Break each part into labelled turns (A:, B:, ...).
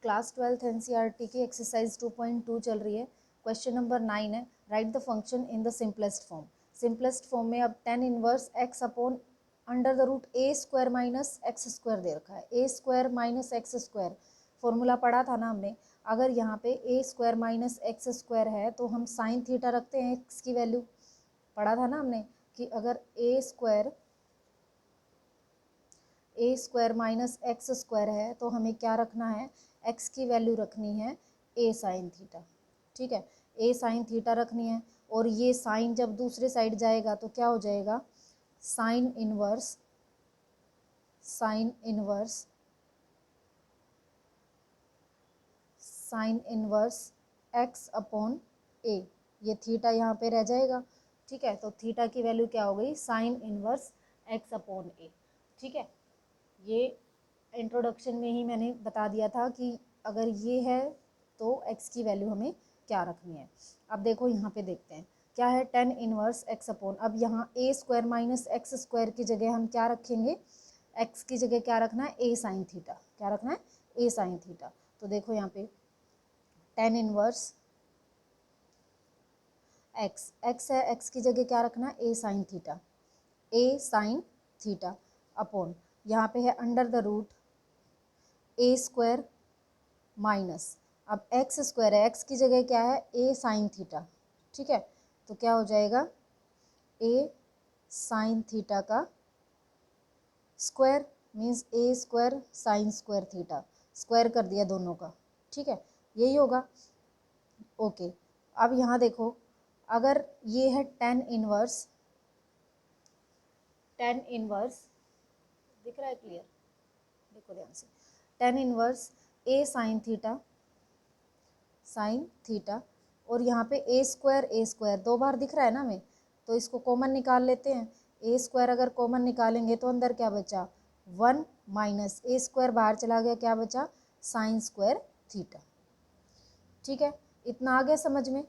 A: Class 12th NCERT की exercise 2.2 चल रही है। क्वेश्चन नंबर 9 है, write the function in the simplest form. Simplest form में अब tan inverse x upon under the root A square minus X square दे रखा है। A square minus X square formula पढ़ा था ना हमने। अगर यहाँ पे A square minus X square है तो हम साइन थीटा रखते हैं एक्स की वैल्यू। पढ़ा था ना हमने कि अगर ए स्क्वायर माइनस एक्स स्क्वायर है तो हमें क्या रखना है, एक्स की वैल्यू रखनी है ए साइन थीटा। ठीक है, ए साइन थीटा रखनी है। और ये साइन जब दूसरे साइड जाएगा तो क्या हो जाएगा, sign inverse x upon A. ये थीटा यहाँ पे रह जाएगा। ठीक है, तो थीटा की वैल्यू क्या हो गई, साइन इनवर्स एक्स अपॉन ए। ठीक है, ये इंट्रोडक्शन में ही मैंने बता दिया था कि अगर ये है तो x की वैल्यू हमें क्या रखनी है। अब देखो यहाँ पे देखते हैं क्या है, tan इनवर्स x अपॉन, अब यहाँ ए स्क्वायर माइनस एक्स स्क्वायर की जगह हम क्या रखेंगे, x की जगह क्या रखना है, ए साइन थीटा। क्या रखना है, ए साइन थीटा। तो देखो यहाँ पे tan इनवर्स x है, x की जगह क्या रखना है, a sine theta. A sine theta upon यहाँ पे है under the root A square minus, अब एक्स स्क्वायर है, एक्स की जगह क्या है, ए साइन थीटा। ठीक है, तो क्या हो जाएगा, ए साइन थीटा का square means A square sine square theta, square कर दिया दोनों का। ठीक है, यही होगा। ओके, अब यहाँ देखो, अगर ये है tan इनवर्स दिख रहा है क्लियर, देखो ध्यान से, tan inverse a sine theta और यहाँ पे ए स्क्वायर दो बार दिख रहा है ना हमें, तो इसको कॉमन निकाल लेते हैं। ए स्क्वायर अगर कॉमन निकालेंगे तो अंदर क्या बचा, 1 माइनस ए स्क्वायर बाहर चला गया, क्या बचा, साइन स्क्वायर थीटा। ठीक है, इतना आ गया समझ में।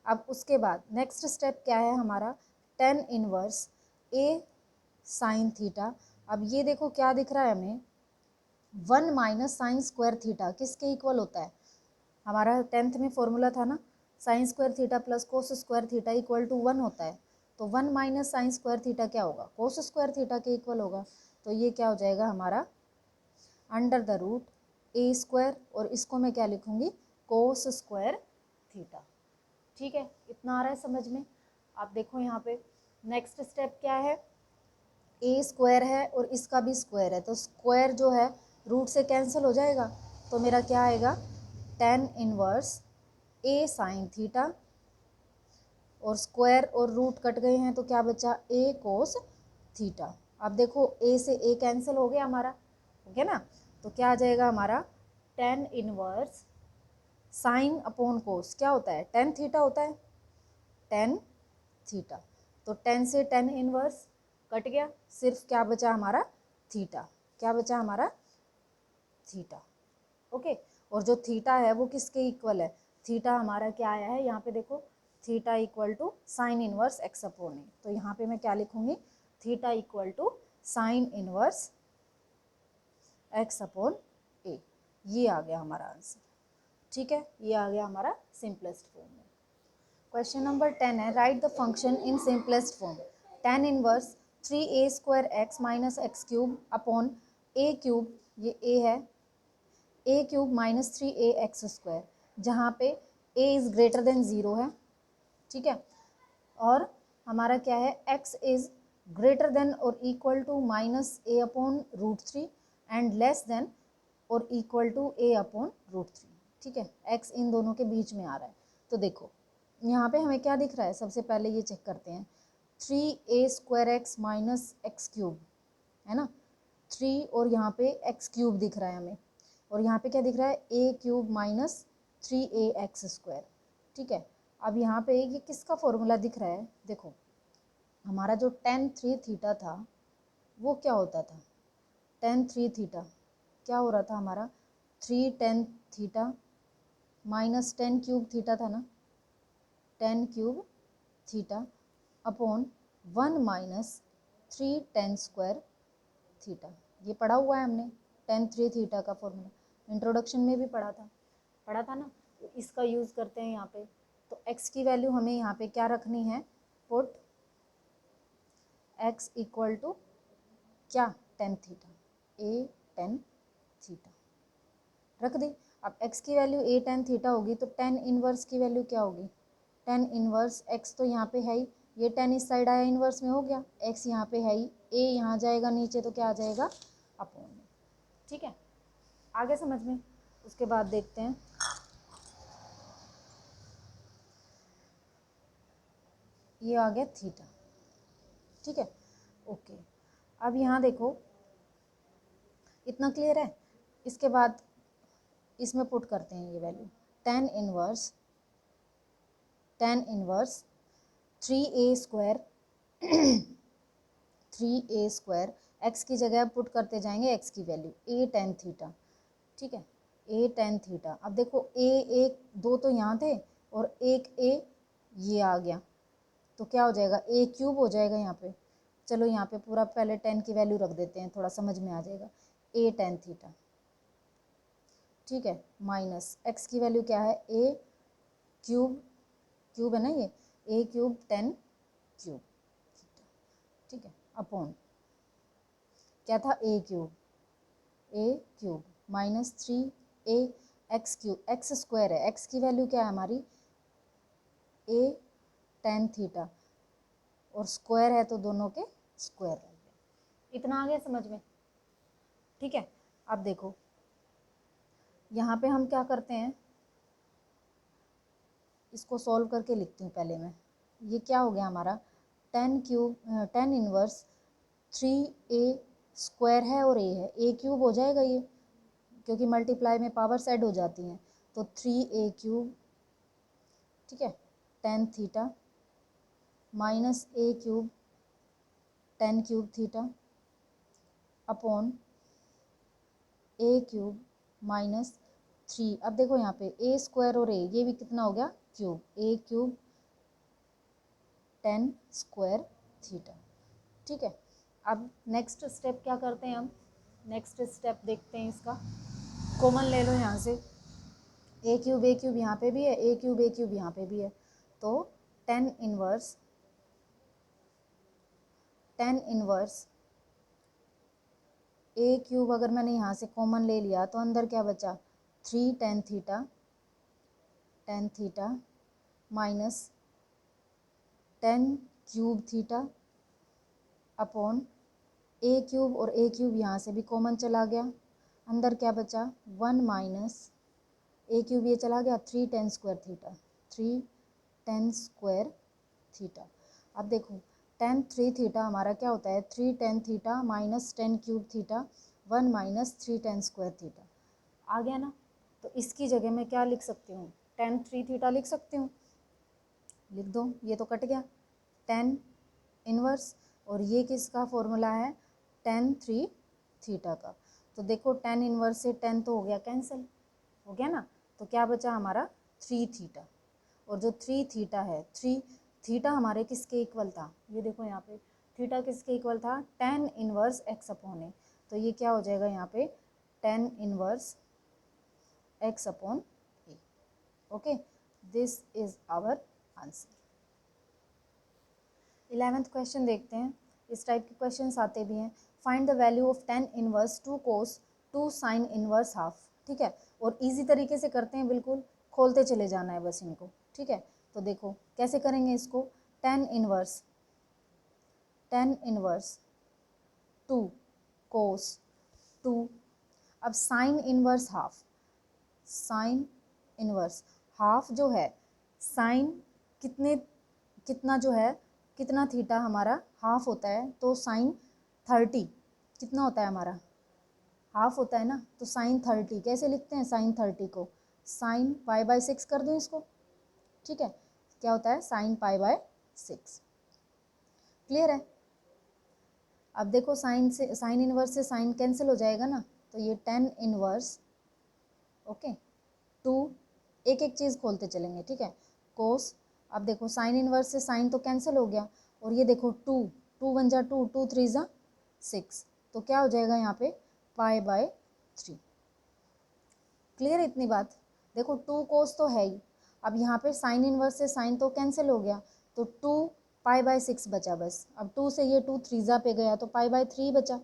A: अब उसके बाद नेक्स्ट स्टेप क्या है हमारा, tan inverse a sine theta. अब ये देखो क्या दिख रहा है हमें, 1 माइनस साइन स्क्वायर थीटा किसके इक्वल होता है, हमारा 10th में फॉर्मूला था ना, sine square theta plus cos square theta equal to 1 होता है। तो 1 माइनस साइन स्क्वायर थीटा क्या होगा, कोस स्क्वायर थीटा के इक्वल होगा। तो ये क्या हो जाएगा हमारा, under the root A square, और इसको मैं क्या लिखूंगी, कोस स्क्वायर थीटा। ठीक है, इतना आ रहा है समझ में। आप देखो यहाँ पे नेक्स्ट स्टेप क्या है, ए स्क्वायर है और इसका भी स्क्वायर है, तो स्क्वायर जो है रूट से कैंसिल हो जाएगा। तो मेरा क्या आएगा, tan inverse a sine theta, और स्क्वायर और रूट कट गए हैं तो क्या बचा, ए कोस थीटा। अब देखो ए से ए कैंसिल हो गया हमारा, हो गया ना। तो क्या आ जाएगा हमारा, tan इनवर्स साइन अपॉन कोस क्या होता है, tan थीटा होता है, tan थीटा। तो tan से tan इनवर्स कट गया, सिर्फ क्या बचा हमारा, थीटा। क्या बचा हमारा, थीटा। ओके, और जो थीटा है वो किसके इक्वल है, थीटा हमारा क्या आया है यहाँ पे देखो, theta equal to sine inverse x upon ए। तो यहाँ पे मैं क्या लिखूंगी, theta equal to sine inverse x upon A. ये आ गया हमारा आंसर। ठीक है, ये आ गया हमारा सिंपलेस्ट फॉर्म में। क्वेश्चन नंबर 10 है, write the function in simplest form. tan inverse 3a square X minus X cube upon A cube, ये a है, A cube minus 3a X square, जहाँ पे a इज़ ग्रेटर देन 0 है। ठीक है, और हमारा क्या है, x इज़ ग्रेटर देन और equal to minus a upon root 3 and less than और equal to a upon root 3। ठीक है, x इन दोनों के बीच में आ रहा है। तो देखो यहाँ पे हमें क्या दिख रहा है, सबसे पहले ये चेक करते हैं, 3a square X minus X cube है ना, 3 और यहाँ पे एक्स क्यूब दिख रहा है हमें, और यहाँ पे क्या दिख रहा है, A cube minus 3a X square. ठीक है, अब यहाँ पे ये किसका फॉर्मूला दिख रहा है, देखो हमारा जो tan 3 थीटा था वो क्या होता था, tan 3 थीटा क्या हो रहा था हमारा, 3 tan theta minus tan cube theta था ना, tan cube theta upon 1 minus 3 tan square theta. ये पढ़ा हुआ है हमने tan 3 थीटा का फॉर्मूला। इंट्रोडक्शन में भी पढ़ा था ना। तो इसका यूज़ करते हैं यहाँ पे। तो x की वैल्यू हमें यहाँ पे क्या रखनी है, पुट x इक्वल टू क्या, tan theta, a tan theta रख दी। अब x की वैल्यू a टेन थीटा होगी तो टेन इनवर्स की वैल्यू क्या होगी, टेन इनवर्स x तो यहाँ पे है ही, ये टेन इस साइड आया इनवर्स में हो गया, x यहाँ पे है ही, a यहाँ जाएगा नीचे तो क्या आ जाएगा, अपॉन में। ठीक है, आगे समझ में। उसके बाद देखते हैं, ये आ गया थीटा। ठीक है, ओके। अब यहाँ देखो, इतना क्लियर है। इसके बाद इसमें पुट करते हैं ये वैल्यू, टेन इनवर्स थ्री ए स्क्वायर थ्री ए स्क्वायर, एक्स की जगह पुट करते जाएंगे एक्स की वैल्यू, ए टेन थीटा। ठीक है, ए टेन थीटा। अब देखो ए, एक दो तो यहाँ थे और एक ए ये आ गया, तो क्या हो जाएगा, ए क्यूब हो जाएगा यहाँ पे। चलो यहाँ पे पूरा पहले टेन की वैल्यू रख देते हैं, थोड़ा समझ में आ जाएगा। ए टेन थीटा, ठीक है, माइनस एक्स की वैल्यू क्या है, ए क्यूब, क्यूब है ना ये, ए क्यूब टेन क्यूब थीटा। ठीक है, अपॉन क्या था, ए क्यूब माइनस थ्री ए एक्स क्यूब, एक्स स्क्वायर है, एक्स की वैल्यू क्या है हमारी, ए टेन थीटा, और स्क्वायर है तो दोनों के स्क्वायर रह गए। इतना आ गया समझ में। ठीक है, अब देखो यहाँ पे हम क्या करते हैं, इसको सॉल्व करके लिखती हूँ पहले मैं। ये क्या हो गया हमारा, टेन इनवर्स थ्री ए स्क्वायर है और ए है, ए क्यूब हो जाएगा ये, क्योंकि मल्टीप्लाई में पावर्स ऐड हो जाती हैं, तो थ्री ए क्यूब, ठीक है, tan theta minus A cube tan cube theta upon A cube minus three. अब देखो यहाँ पे ए स्क्वायर और ए, ये भी कितना हो गया, क्यूब, ए क्यूब टेन स्क्वायर थीटा। ठीक है, अब नेक्स्ट स्टेप क्या करते हैं हम, नेक्स्ट स्टेप देखते हैं इसका, कॉमन ले लो यहाँ से, ए क्यूब यहाँ पे भी है, ए क्यूब यहाँ पे भी है, तो टेन इनवर्स ए क्यूब अगर मैंने यहाँ से कॉमन ले लिया तो अंदर क्या बचा, three tan theta minus tan cube theta upon A cube, और ए क्यूब यहाँ से भी कॉमन चला गया, अंदर क्या बचा, वन माइनस ए क्यूब ये चला गया, थ्री टेन स्क्वायर थीटा। अब देखो टेन थ्री थीटा हमारा क्या होता है, three tan theta minus tan cube theta, one minus three tan square theta. आ गया ना, तो इसकी जगह मैं क्या लिख सकती हूँ, टेन थ्री थीटा लिख सकती हूँ, लिख दो, ये तो कट गया, टेन इनवर्स, और ये किसका फॉर्मूला है, टेन थ्री थीटा का। तो देखो टेन इनवर्स से टेन तो हो गया कैंसिल, हो गया ना, तो क्या बचा हमारा, थ्री थीटा। और जो थ्री थीटा है, थ्री थीटा हमारे किसके इक्वल था, ये देखो यहाँ पे थीटा किसके इक्वल था, टेन इनवर्स एक्स अपॉन ए, तो ये क्या हो जाएगा यहाँ पे, tan inverse x upon a. Okay, this is our answer. 11th question देखते हैं, इस टाइप के क्वेश्चन आते भी हैं। Find the value of tan inverse two cos two sine inverse half. ठीक है, और इजी तरीके से करते हैं, बिल्कुल खोलते चले जाना है बस इनको। ठीक है, तो देखो कैसे करेंगे इसको, tan inverse two cos two, अब sine inverse half, sine inverse half जो है, साइन कितना जो है, कितना थीटा हमारा हाफ होता है, तो साइन 30 कितना होता है हमारा, हाफ होता है ना, तो साइन 30 कैसे लिखते हैं, साइन 30 को साइन पाई बाय 6 कर दूँ इसको। ठीक है, क्या होता है, साइन पाई बाय 6। क्लियर है। अब देखो साइन इनवर्स से साइन कैंसिल हो जाएगा ना, तो ये टेन इनवर्स, ओके, टू, एक एक चीज़ खोलते चलेंगे। ठीक है, कोस, अब देखो साइन इनवर्स से साइन तो कैंसिल हो गया, और ये देखो टू, टू वन जा टू, टू थ्री जा 6, तो क्या हो जाएगा यहाँ पे, पाई बाय 3। क्लियर है इतनी बात। देखो 2 कोस तो है ही, अब यहाँ पे साइन इनवर्स से साइन तो कैंसिल हो गया, तो 2 पाई/6 बचा बस। अब 2 से ये 2 3 पे गया तो पाई/3 बचा।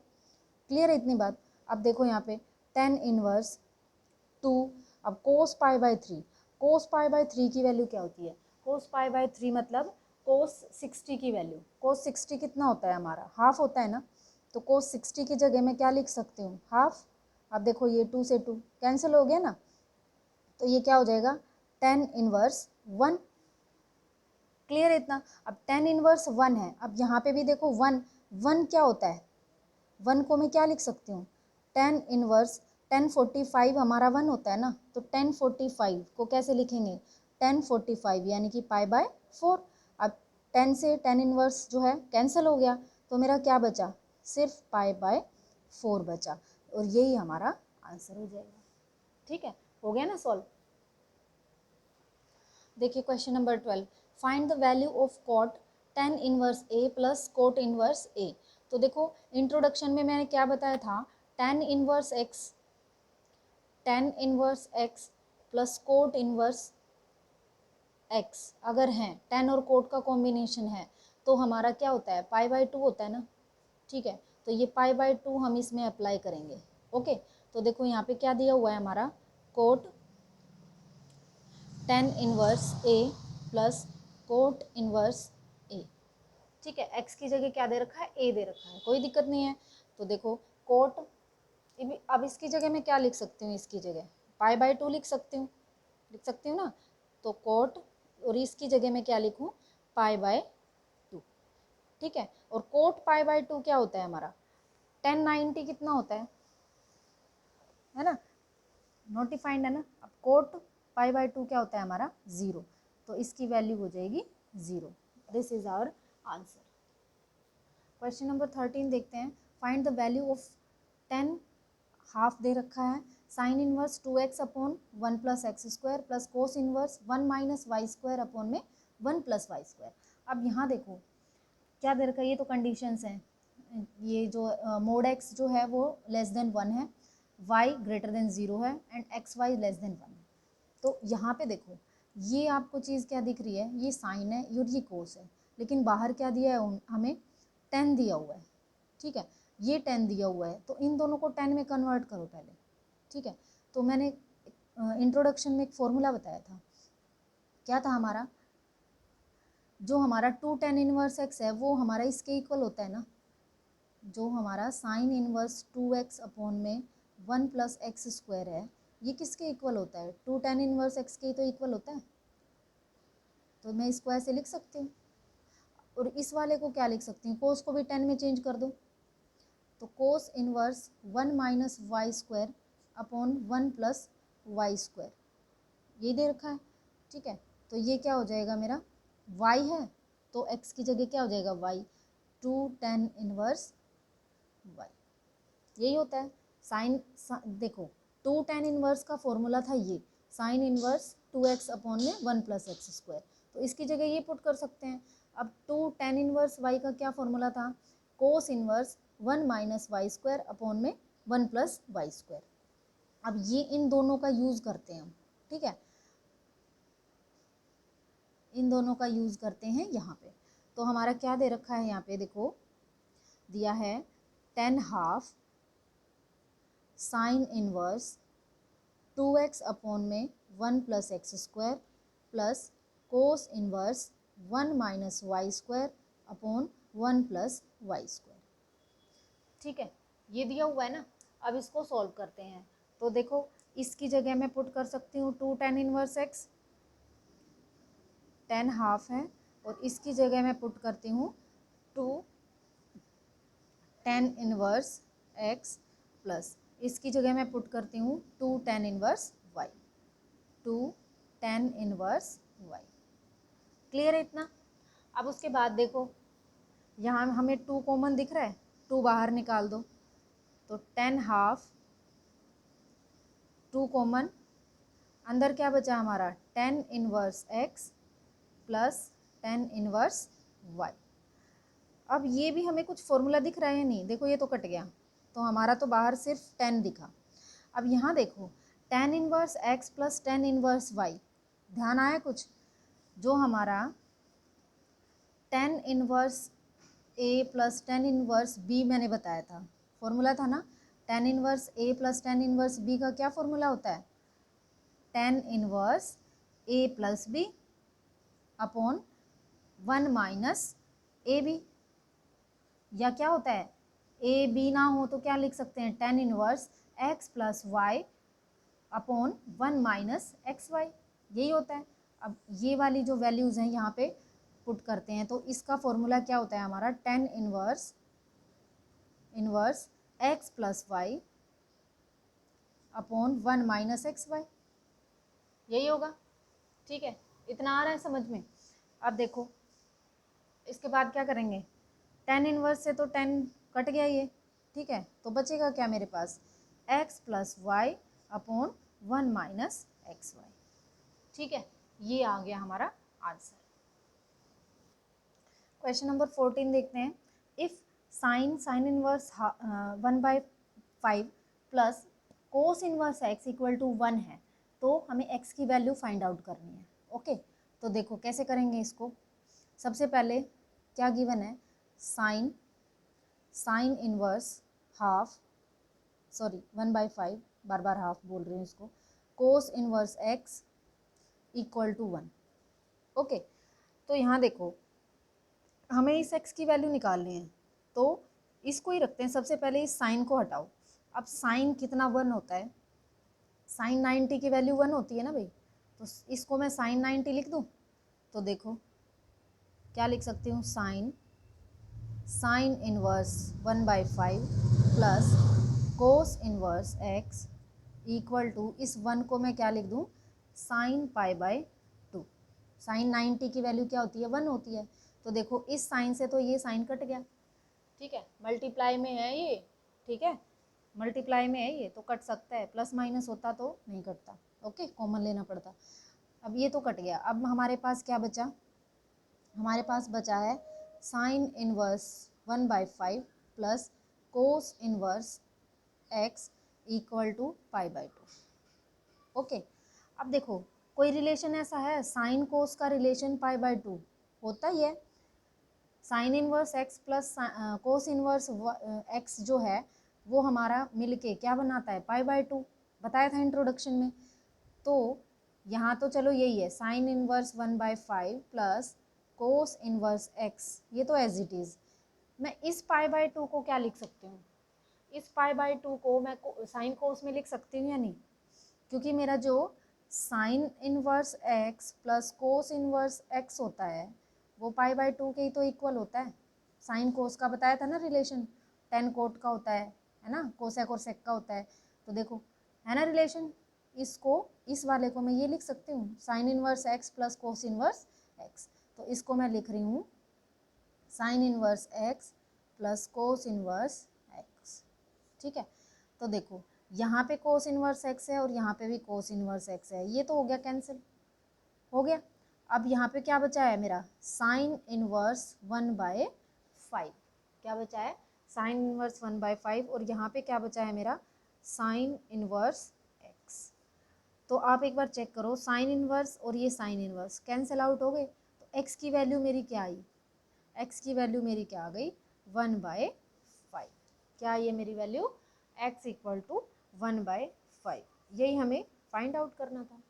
A: क्लियर है इतनी बात। अब देखो यहाँ पे tan इनवर्स 2, अब कोस पाई/3, कोस पाई/3 की वैल्यू क्या होती है, कोस पाई/3 मतलब कोस 60 की वैल्यू, कोस 60 कितना होता है हमारा, हाफ होता है ना, तो कोस 60 की जगह मैं क्या लिख सकती हूँ, हाफ। अब देखो ये 2 से 2 कैंसिल हो गया ना, तो ये क्या हो जाएगा tan इनवर्स 1। क्लियर है इतना। अब tan इनवर्स 1 है, अब यहाँ पे भी देखो 1, 1 क्या होता है, 1 को मैं क्या लिख सकती हूँ, tan इनवर्स 1045 हमारा 1 होता है ना, तो 1045 को कैसे लिखेंगे, 1045 यानी कि पाई/4। अब 10 से tan इनवर्स जो है कैंसिल हो गया, तो मेरा क्या बचा, सिर्फ पाई/4 बचा, और यही हमारा आंसर हो जाएगा। ठीक है, हो गया ना सॉल्व। देखिए question number 12, find the value of cot tan inverse A plus cot inverse A. तो देखो इंट्रोडक्शन में मैंने क्या बताया था, tan inverse X plus cot inverse X अगर है, tan और कोट का कॉम्बिनेशन है, तो हमारा क्या होता है, पाई/2 होता है ना। ठीक है, तो ये पाई/2 हम इसमें अप्लाई करेंगे। ओके, तो देखो यहाँ पे क्या दिया हुआ है हमारा, coat tan inverse A plus cot inverse ए। ठीक है, x की जगह क्या दे रखा है, a दे रखा है, कोई दिक्कत नहीं है। तो देखो कोट, अब इसकी जगह मैं क्या लिख सकती हूँ, इसकी जगह पाई/2 लिख सकती हूँ, ना। तो कोट, और इसकी जगह मैं क्या लिखूँ, पाई/2। ठीक है, और कोट पाई/2 क्या होता है हमारा, 1090 कितना होता है ना, नोटिफाइंड है ना। अब कोट पाई/2 क्या होता है हमारा, 0, तो इसकी वैल्यू हो जाएगी 0। This is our answer. Question number 13 देखते हैं, find the value of 10 half दे रखा है, sine inverse 2x upon 1 plus x square plus cos inverse 1 minus y square upon में 1 प्लस वाई स्क्वायर। अब यहाँ देखो क्या दे रखा है, ये तो कंडीशंस हैं, ये जो मोड x जो है वो लेस देन 1 है, y ग्रेटर देन 0 है, and x y less than 1 है। तो यहाँ पे देखो ये आपको चीज़ क्या दिख रही है, ये साइन है और ये कोस है, लेकिन बाहर क्या दिया है हमें, 10 दिया हुआ है। ठीक है, ये 10 दिया हुआ है, तो इन दोनों को 10 में कन्वर्ट करो पहले। ठीक है, तो मैंने इंट्रोडक्शन में एक फॉर्मूला बताया था, क्या था हमारा, जो हमारा 2 tan इनवर्स x है वो हमारा इसके इक्वल होता है ना, जो हमारा साइन इनवर्स 2x अपॉन में 1 प्लस एक्स स्क्वायर है, ये किसके इक्वल होता है, 2 tan इनवर्स x के तो इक्वल होता है। तो मैं इसको ऐसे लिख सकती हूँ, और इस वाले को क्या लिख सकती हूँ, कोस को भी 10 में चेंज कर दो, तो cos inverse 1 minus y square upon 1 plus y square, ये दे रखा है। ठीक है, तो ये क्या हो जाएगा मेरा, y है, तो x की जगह क्या हो जाएगा, y, 2 tan इनवर्स y, यही होता है। साइन देखो 2 tan इनवर्स का फॉर्मूला था ये, साइन इनवर्स 2x अपॉन में 1 प्लस एक्स स्क्वायर, तो इसकी जगह ये पुट कर सकते हैं। अब 2 tan इनवर्स y का क्या फॉर्मूला था, cos inverse 1 minus y square upon में 1 प्लस वाई स्क्वायर। अब ये इन दोनों का यूज़ करते हैं हम। ठीक है, इन दोनों का यूज़ करते हैं यहाँ पे। तो हमारा क्या दे रखा है, यहाँ पे देखो दिया है 10 half sine inverse 2x upon में 1 plus x square plus cos inverse 1 minus y square upon 1 plus y square. ठीक है, ये दिया हुआ है ना, अब इसको सॉल्व करते हैं। तो देखो इसकी जगह मैं पुट कर सकती हूँ 2 tan इनवर्स x, 10 हाफ है, और इसकी जगह मैं पुट करती हूँ 2 tan इनवर्स x प्लस इसकी जगह मैं पुट करती हूँ 2 tan inverse y, 2 tan inverse y। Clear है इतना। अब उसके बाद देखो यहाँ हमें 2 कॉमन दिख रहा है, 2 बाहर निकाल दो, तो 10 हाफ 2 कॉमन, अंदर क्या बचा हमारा, 10 inverse x plus 10 inverse y। अब ये भी हमें कुछ फॉर्मूला दिख रहा है नहीं, देखो ये तो कट गया, तो हमारा तो बाहर सिर्फ 10 दिखा। अब यहाँ देखो tan inverse x plus tan inverse y, ध्यान आया कुछ? जो हमारा tan inverse a plus tan inverse b मैंने बताया था, फॉर्मूला था ना, tan inverse a plus tan inverse b का क्या फॉर्मूला होता है? tan inverse a plus b upon 1 minus a b, या क्या होता है, ए बी ना हो तो क्या लिख सकते हैं, tan inverse x plus y upon 1 minus x y, यही होता है। अब ये वाली जो वैल्यूज़ हैं यहाँ पे पुट करते हैं, तो इसका फॉर्मूला क्या होता है हमारा, tan inverse x plus y upon 1 minus x y, यही होगा। ठीक है, इतना आ रहा है समझ में? अब देखो इसके बाद क्या करेंगे, tan इनवर्स से तो tan कट गया ये, ठीक है, तो बचेगा क्या मेरे पास, x plus y upon 1 minus x y. ठीक है, ये आ गया हमारा आंसर। क्वेश्चन नंबर 14 देखते हैं। If sine inverse 1/5 plus cos inverse x equal to 1 है, तो हमें x की वैल्यू फाइंड आउट करनी है। ओके, तो देखो कैसे करेंगे इसको। सबसे पहले क्या गिवन है, साइन इनवर्स हाफ, सॉरी 1/5, बार बार हाफ बोल रही हूँ इसको, cos inverse x equal to 1। Okay, तो यहाँ देखो हमें इस x की वैल्यू निकालनी है, तो इसको ही रखते हैं। सबसे पहले इस साइन को हटाओ। अब साइन कितना 1 होता है, साइन 90 की वैल्यू 1 होती है ना भाई, तो इसको मैं साइन 90 लिख दूँ, तो देखो क्या लिख सकती हूँ, sine inverse 1/5 plus cos inverse x equal to, इस 1 को मैं क्या लिख दूँ, साइन π/2। साइन 90 की वैल्यू क्या होती है, 1 होती है, तो देखो इस साइन से तो ये साइन कट गया, ठीक है, मल्टीप्लाई में है ये, ठीक है, मल्टीप्लाई में है ये तो कट सकता है, प्लस माइनस होता तो नहीं कटता। ओके, कॉमन लेना पड़ता। अब ये तो कट गया, अब हमारे पास क्या बचा, हमारे पास बचा है sine inverse 1/5 plus cos inverse x equal to π/2। Okay, अब देखो कोई रिलेशन ऐसा है, साइन कोस का रिलेशन π/2 होता ही है। Sine inverse x plus cos inverse x जो है वो हमारा मिलके क्या बनाता है, π/2, बताया था इंट्रोडक्शन में। तो यहाँ तो चलो यही है, sine inverse 1/5 plus cos inverse x, ये तो एज इट इज़। मैं इस π/2 को क्या लिख सकती हूँ, इस π/2 को मैं साइन कोस में लिख सकती हूँ या नहीं, क्योंकि मेरा जो sine inverse x plus cos inverse x होता है वो π/2 के ही तो इक्वल होता है। साइन कोस का बताया था ना रिलेशन, टेन कोट का होता है ना, कोसेक और सेक का होता है, तो देखो है ना रिलेशन। इसको, इस वाले को मैं ये लिख सकती हूँ, sine inverse x plus cos inverse x, तो इसको मैं लिख रही हूँ sine inverse x plus cos inverse x। ठीक है, तो देखो यहाँ पे कोस इनवर्स x है और यहाँ पे भी कोस इनवर्स x है, ये तो हो गया कैंसिल, हो गया। अब यहाँ पे क्या बचा है मेरा, साइन इनवर्स 1/5, क्या बचा है, साइन इनवर्स 1/5, और यहाँ पे क्या बचा है मेरा, साइन इनवर्स x। तो आप एक बार चेक करो, साइन इनवर्स और ये साइन इनवर्स कैंसिल आउट हो गए, तो x की वैल्यू मेरी क्या आई, x की वैल्यू मेरी क्या आ गई, 1/5। क्या ये मेरी वैल्यू x इक्वल टू 1/5, यही हमें फाइंड आउट करना था।